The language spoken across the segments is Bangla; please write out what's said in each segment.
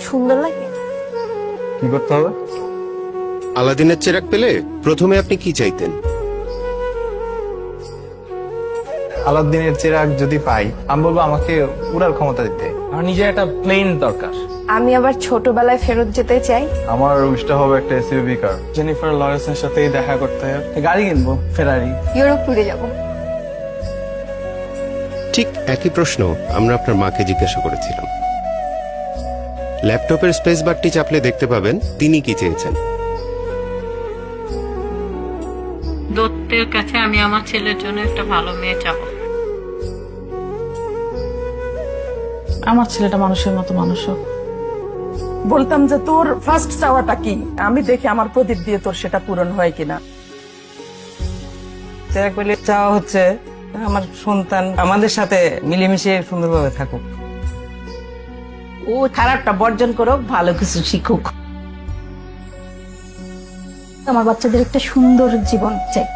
সুন্দর লাগে। কি করতে হবে? আলাদিনের চেরাগ পেলে প্রথমে আপনি কি চাইতেন? আলাদিনের চেরাগ যদি পাই, আমি বলবো আমাকে উড়ার ক্ষমতা দিতে। আমার নিজের একটা প্লেন দরকার। আমি আবার ছোটবেলায় ফেরত যেতে চাই। আমার উইশটা হবে একটা এসইউভি কার। জেনিফার লরেন্সের সাথেই দেখা করতে হবে, গাড়ি কিনবো, ফেরারি। ইউরোপ ট্যুরে যাব। ঠিক একই প্রশ্ন আমরা আপনার মাকে জিজ্ঞাসা করেছিলাম। ল্যাপটপের স্পেস বারটি চাপলে দেখতে পাবেন তিনি কি চেয়েছেন। দত্তের কাছে আমি আমার ছেলের জন্য একটা ভালো মেয়ে চাবো। আমার ছেলেটা মানুষের মতো মানুষ হোক। বলতাম যে তোর ফার্স্ট চাওয়াটা কি, আমি দেখি আমার প্রদীপ দিয়ে তোর সেটা পূরণ হয় কিনা। চেরাগ পেলে চাওয়া হচ্ছে আমার সন্তান আমাদের সাথে মিলেমিশে সুন্দরভাবে থাকুক। ও খারাপটা বর্জন করুক, ভালো কিছু শিখুক। আমার বাচ্চাদের একটা সুন্দর জীবন চাই।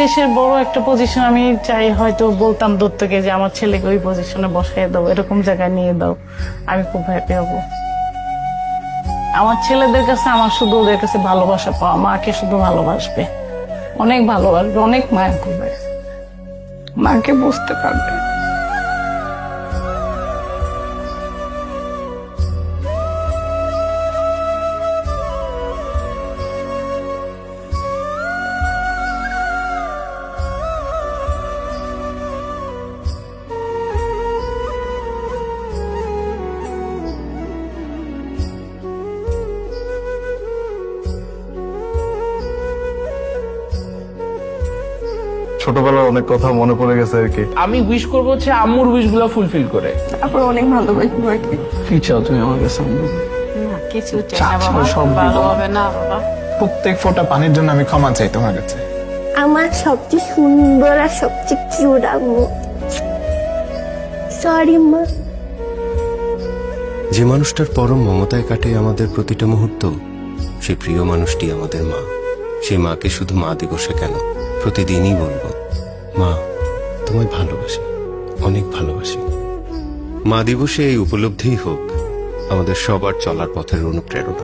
দেশের বড় একটা পজিশন আমি চাই, হয়তো বলতাম দত্তকে যে আমার ছেলেকে ওই পজিশনে বসাই দাও, এরকম জায়গায় নিয়ে দাও, আমি খুব হ্যাপি হব। আমার ছেলেদের কাছে আমার শুধু ওদের কাছে ভালোবাসা পাওয়া, মাকে শুধু ভালোবাসবে, অনেক ভালোবাসবে, অনেক মায়া করবে, মাকে বুঝতে পারবে। ছোটবেলার অনেক কথা মনে পড়ে গেছে আর কি। আমি উইশ করবো হচ্ছে আম্মুর উইশ গুলো ফুলফিল করে। তারপর অনেক ভালোবাসবো আর কি। কি চাও তুমি আমার কাছে? না, কিছু চাই না বাবা, সব দিব। ভালো হবে না বাবা। প্রত্যেক ফোঁটা পানির জন্য আমি ক্ষমা চাই তোমার কাছে। আমার সবচেয়ে সুন্দর আর সবচেয়ে কিউট আম্মু। সরি মা। যে মানুষটার পরম মমতায় কাটে আমাদের প্রতিটা মুহূর্ত, সেই প্রিয় মানুষটি আমাদের মা। সেই মাকে শুধু মা দিবসে কেন, প্রতিদিনই বলবো, মা তোমায় ভালোবাসি, অনেক ভালোবাসি। মা দিবসে এই উপলব্ধিই হোক আমাদের সবার চলার পথের অনুপ্রেরণা।